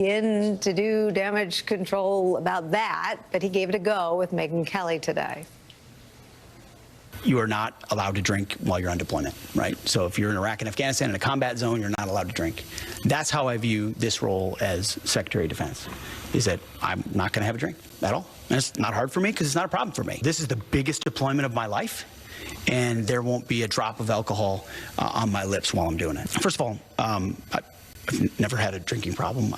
in to do damage control about that, but he gave it a go with Nicolle today. You are not allowed to drink while you're on deployment, right? So if you're in Iraq and Afghanistan in a combat zone, you're not allowed to drink. That's how I view this role as Secretary of Defense, is that I'm not going to have a drink at all. And it's not hard for me because it's not a problem for me. This is the biggest deployment of my life, and there won't be a drop of alcohol on my lips while I'm doing it. First of all, I've never had a drinking problem.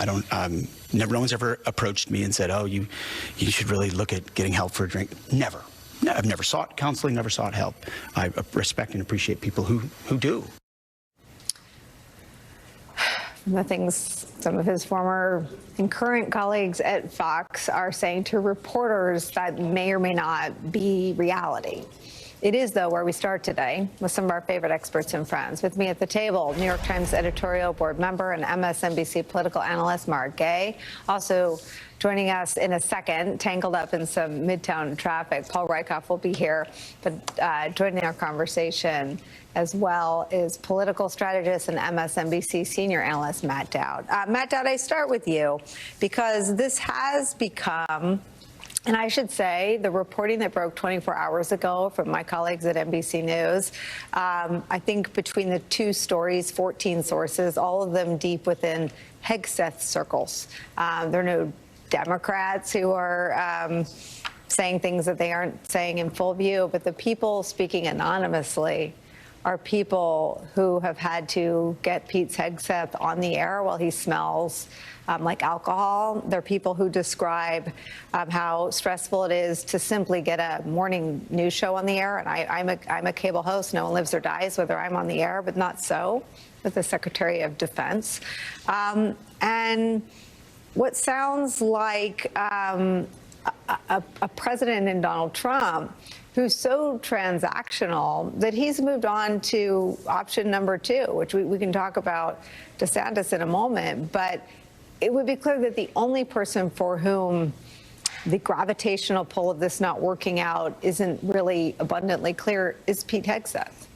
No one's ever approached me and said, oh, you should really look at getting help for a drink. Never. I've never sought counseling, never sought help. I respect and appreciate people who do. The things some of his former and current colleagues at Fox are saying to reporters that may or may not be reality. It is, though, where we start today with some of our favorite experts and friends. With me at the table, New York Times editorial board member and MSNBC political analyst Mark Gay. Also joining us in a second, tangled up in some Midtown traffic, Paul Rykoff will be here. But joining our conversation as well is political strategist and MSNBC senior analyst Matt Dowd. Matt Dowd, I start with you because this has become, and I should say, the reporting that broke 24 hours ago from my colleagues at NBC News, I think between the two stories, 14 sources, all of them deep within Hegseth circles. There are no Democrats who are saying things that they aren't saying in full view, but the people speaking anonymously are people who have had to get Pete Hegseth on the air while he smells like alcohol. They're people who describe how stressful it is to simply get a morning news show on the air. And I'm a cable host. No one lives or dies whether I'm on the air, but not so with the Secretary of Defense. And what sounds like a president in Donald Trump who's so transactional that he's moved on to option number two, which we can talk about DeSantis in a moment. But it would be clear that the only person for whom the gravitational pull of this not working out isn't really abundantly clear is Pete Hegseth.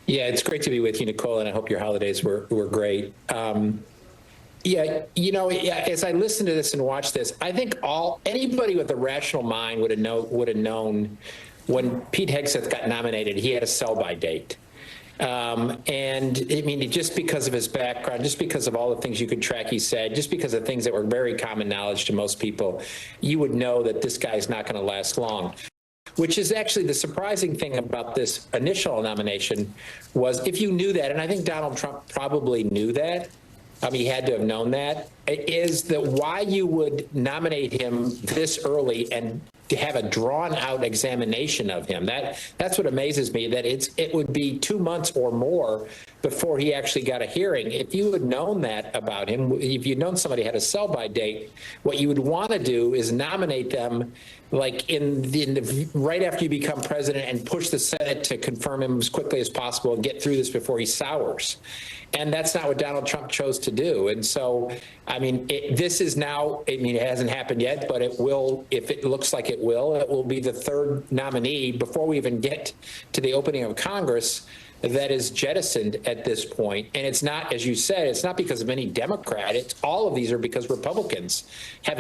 Yeah, it's great to be with you, Nicolle, and I hope your holidays were great. Yeah, you know, as I listen to this and watch this, I think anybody with a rational mind would have known when Pete Hegseth got nominated, he had a sell-by date. And I mean, just because of his background, just because of all the things you could track he said, just because of things that were very common knowledge to most people, you would know that this guy's not going to last long. Which is actually the surprising thing about this initial nomination was if you knew that, and I think Donald Trump probably knew that, he had to have known that, is that why you would nominate him this early and to have a drawn-out examination of him. That's what amazes me, that it would be 2 months or more before he actually got a hearing. If you had known that about him, if you'd known somebody had a sell-by date, what you would want to do is nominate them like right after you become president and push the Senate to confirm him as quickly as possible and get through this before he sours. And that's not what Donald Trump chose to do. And so, I mean, this is now, I mean, it hasn't happened yet, but it will, if it looks like it will be the third nominee before we even get to the opening of Congress that is jettisoned at this point. And it's not, as you said, it's not because of any Democrat. It's all of these are because Republicans have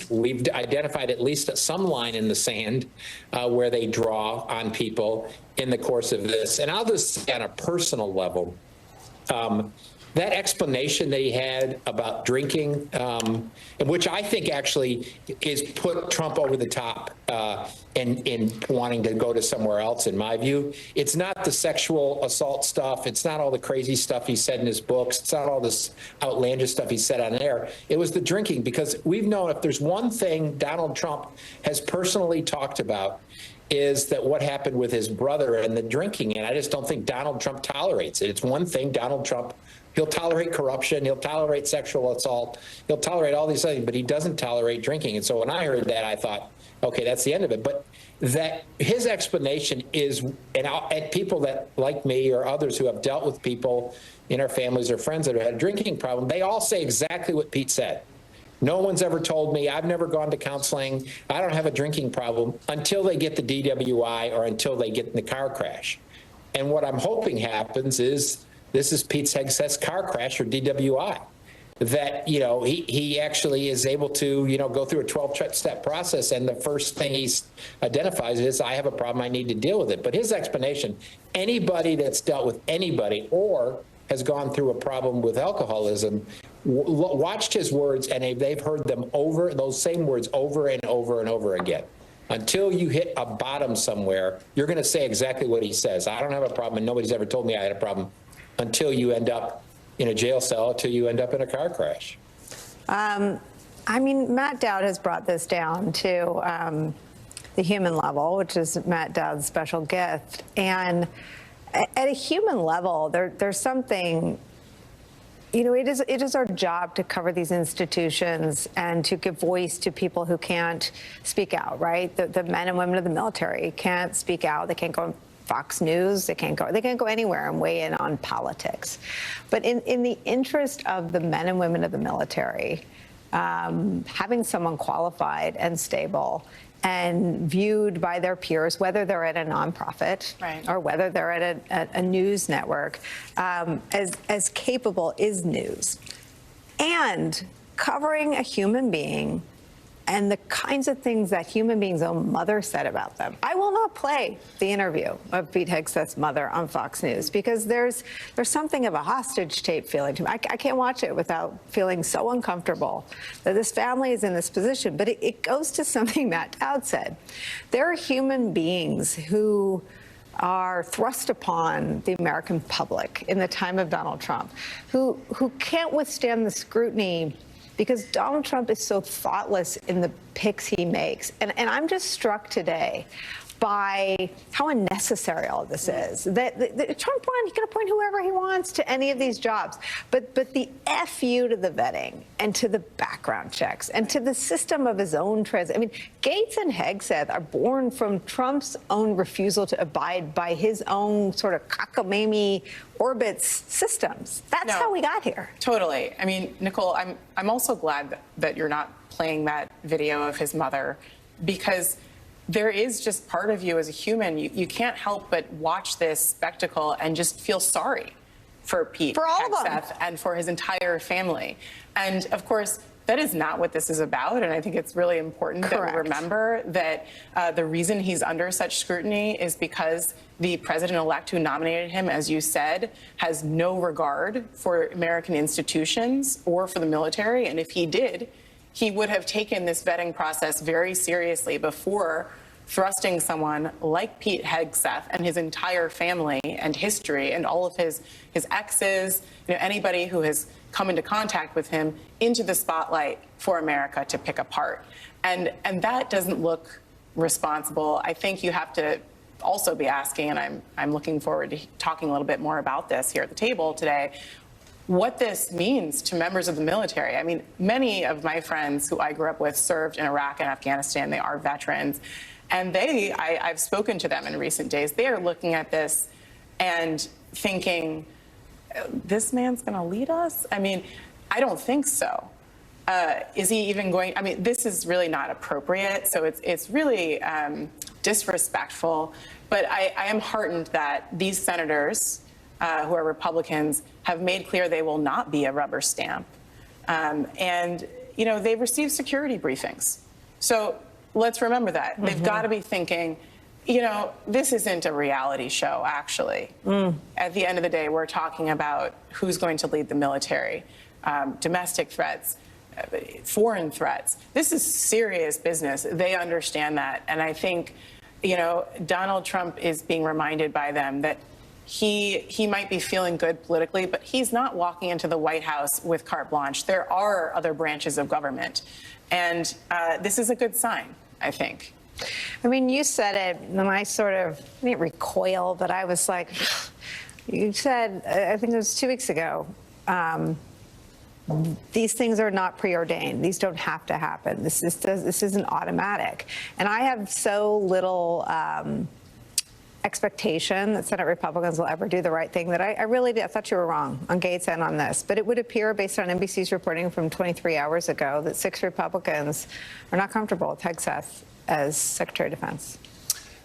we've identified at least some line in the sand where they draw on people in the course of this. And I'll just say on a personal level, that explanation that he had about drinking, and which I think actually is put Trump over the top in wanting to go to somewhere else, in my view. It's not the sexual assault stuff. It's not all the crazy stuff he said in his books. It's not all this outlandish stuff he said on air. It was the drinking, because we've known if there's one thing Donald Trump has personally talked about is that what happened with his brother and the drinking. And I just don't think Donald Trump tolerates it. It's one thing Donald Trump, he'll tolerate corruption, he'll tolerate sexual assault, he'll tolerate all these things, but he doesn't tolerate drinking. And so when I heard that, I thought, okay, that's the end of it. But that his explanation is, and people that like me or others who have dealt with people in our families or friends that have had a drinking problem, they all say exactly what Pete said. No one's ever told me, I've never gone to counseling, I don't have a drinking problem, until they get the DWI or until they get in the car crash. And what I'm hoping happens is this is Pete Hegseth's car crash or DWI. that, he actually is able to, go through a 12-step process. And the first thing he identifies is, I have a problem, I need to deal with it. But his explanation, anybody that's dealt with anybody or has gone through a problem with alcoholism, watched his words, and they've heard those same words over and over and over again. Until you hit a bottom somewhere, you're going to say exactly what he says. I don't have a problem, and nobody's ever told me I had a problem, until you end up in a jail cell, until you end up in a car crash. Matt Dowd has brought this down to the human level, which is Matt Dowd's special gift. And at a human level, there's something, it is our job to cover these institutions and to give voice to people who can't speak out, right? The men and women of the military can't speak out. They can't go on Fox News. They can't go anywhere and weigh in on politics. But in the interest of the men and women of the military, having someone qualified and stable and viewed by their peers, whether they're at a nonprofit or whether they're at a news network, as capable is news. And covering a human being and the kinds of things that human beings' own mother said about them. I will not play the interview of Pete Hegseth's mother on Fox News because there's something of a hostage tape feeling to me. I can't watch it without feeling so uncomfortable that this family is in this position. But it goes to something Matt Dowd said. There are human beings who are thrust upon the American public in the time of Donald Trump, who can't withstand the scrutiny because Donald Trump is so thoughtless in the picks he makes. And I'm just struck today by how unnecessary all of this is. That Trump won, he can appoint whoever he wants to any of these jobs. But the FU to the vetting and to the background checks and to the system of his own transit. I mean, Gates and Hegseth are born from Trump's own refusal to abide by his own sort of cockamamie orbits systems. That's how we got here. Totally. I mean, Nicolle, I'm also glad that you're not playing that video of his mother, because there is just part of you as a human. You can't help but watch this spectacle and just feel sorry for Pete Hegseth and for his entire family. And of course, that is not what this is about. And I think it's really important that we remember that the reason he's under such scrutiny is because the president-elect who nominated him, as you said, has no regard for American institutions or for the military. And if he did, he would have taken this vetting process very seriously before thrusting someone like Pete Hegseth and his entire family and history and all of his exes, anybody who has come into contact with him, into the spotlight for America to pick apart. And that doesn't look responsible. I think you have to also be asking, and I'm looking forward to talking a little bit more about this here at the table today, what this means to members of the military. I mean, many of my friends who I grew up with served in Iraq and Afghanistan. They are veterans. And I've spoken to them in recent days. They are looking at this and thinking, this man's going to lead us? I mean, I don't think so. Is he even going? I mean, this is really not appropriate. So it's really disrespectful. But I am heartened that these senators who are Republicans have made clear they will not be a rubber stamp. And, they've received security briefings. So let's remember that. They've got to be thinking, this isn't a reality show, actually. At the end of the day, we're talking about who's going to lead the military, domestic threats, foreign threats. This is serious business. They understand that. And I think, Donald Trump is being reminded by them that he might be feeling good politically, but he's not walking into the White House with carte blanche. There are other branches of government. And this is a good sign, I think. I mean, you said it, and I didn't recoil, but I was like, you said, I think it was 2 weeks ago, these things are not preordained. These don't have to happen. This isn't automatic. And I have so little expectation that Senate Republicans will ever do the right thing that I really did. I thought you were wrong on Gates and on this. But it would appear, based on NBC's reporting from 23 hours ago, that 6 Republicans are not comfortable with Hegseth as Secretary of Defense.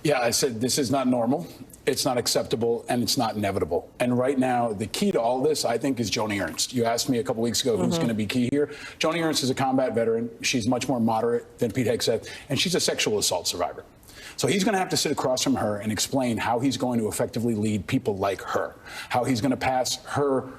Yeah, I said this is not normal, it's not acceptable, and it's not inevitable. And right now, the key to all this, I think, is Joni Ernst. You asked me a couple weeks ago who's going to be key here. Joni Ernst is a combat veteran. She's much more moderate than Pete Hegseth, and she's a sexual assault survivor. So he's going to have to sit across from her and explain how he's going to effectively lead people like her, how he's going to pass her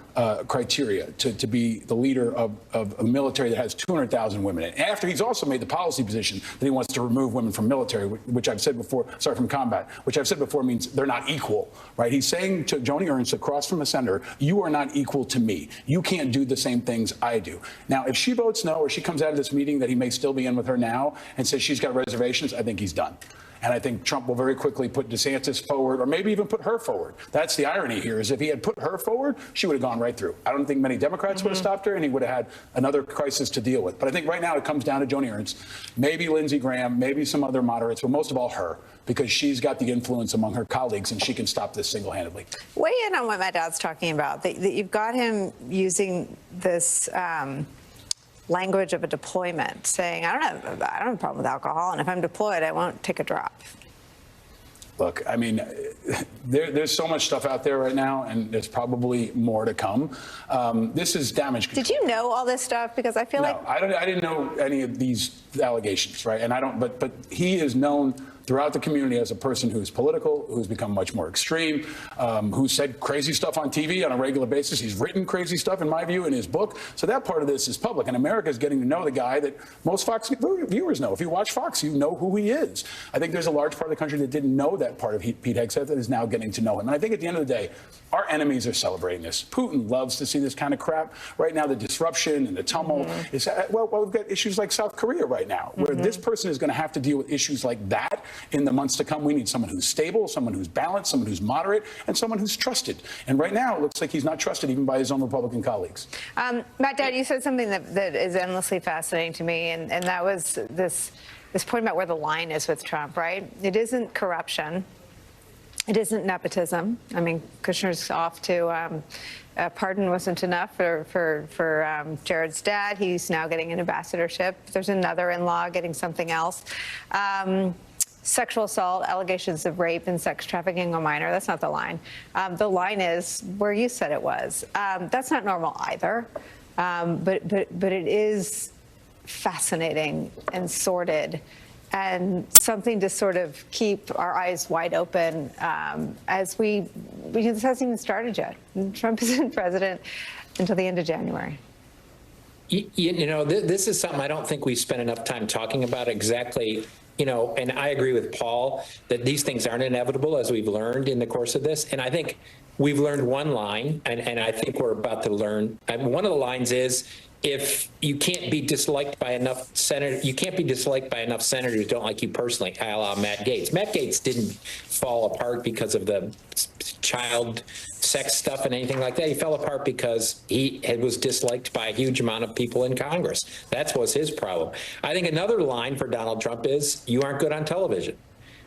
criteria to be the leader of a military that has 200,000 women in it. After he's also made the policy position that he wants to remove women from military, which I've said before, from combat, which I've said before means they're not equal, right? He's saying to Joni Ernst across from a senator, you are not equal to me. You can't do the same things I do. Now, if she votes no, or she comes out of this meeting that he may still be in with her now and says she's got reservations, I think he's done. And I think Trump will very quickly put DeSantis forward, or maybe even put her forward. That's the irony here, is if he had put her forward, she would have gone right through. I don't think many Democrats would have stopped her, and he would have had another crisis to deal with. But I think right now it comes down to Joni Ernst, maybe Lindsey Graham, maybe some other moderates, but most of all her, because she's got the influence among her colleagues, and she can stop this single-handedly. Weigh in on what my dad's talking about. That you've got him using this language of a deployment, saying, I don't have a problem with alcohol, and if I'm deployed, I won't take a drop. Look, I mean, there's so much stuff out there right now, and there's probably more to come. This is damage control. Did you know all this stuff? Because I feel like I didn't know any of these allegations, right? And I don't. But he is known throughout the community as a person who's political, who's become much more extreme, who said crazy stuff on TV on a regular basis. He's written crazy stuff, in my view, in his book. So that part of this is public. And America is getting to know the guy that most Fox viewers know. If you watch Fox, you know who he is. I think there's a large part of the country that didn't know that part of Pete Hegseth that is now getting to know him. And I think at the end of the day, our enemies are celebrating this. Putin loves to see this kind of crap. Right now, the disruption and the tumult is, well, we've got issues like South Korea right now, where this person is going to have to deal with issues like that in the months to come. We need someone who's stable, someone who's balanced, someone who's moderate, and someone who's trusted. And right now, it looks like he's not trusted even by his own Republican colleagues. Matt, Dad, you said something that is endlessly fascinating to me, and that was this point about where the line is with Trump, right? It isn't corruption. It isn't nepotism. I mean, Kushner's off to a pardon wasn't enough for Jared's dad. He's now getting an ambassadorship. There's another in-law getting something else. Sexual assault, allegations of rape and sex trafficking a minor. That's not the line. The line is where you said it was. That's not normal either. But it is fascinating and sordid, and something to sort of keep our eyes wide open as this hasn't even started yet. Trump isn't president until the end of January. You know, this is something I don't think we spent enough time talking about exactly. You know, and I agree with Paul that these things aren't inevitable, as we've learned in the course of this. And I think we've learned one line, and I think we're about to learn. One of the lines is, if you can't be disliked by enough senators, you can't be disliked by enough senators who don't like you personally, a la Matt Gaetz. Matt Gaetz didn't fall apart because of the child sex stuff and anything like that. He fell apart because he was disliked by a huge amount of people in Congress. That was his problem. I think another line for Donald Trump is, you aren't good on television.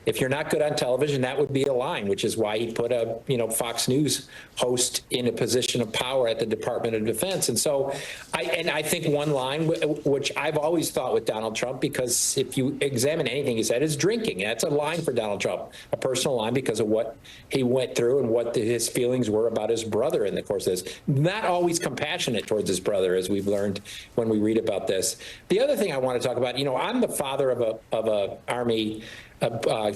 If you're not good on television, that would be a line, which is why he put a Fox News host in a position of power at the Department of Defense. And so I think one line, which I've always thought with Donald Trump, because if you examine anything he said, is drinking. That's a line for Donald Trump, a personal line because of what he went through and what his feelings were about his brother in the course of this. Not always compassionate towards his brother, as we've learned when we read about this. The other thing I want to talk about, I'm the father of a Army son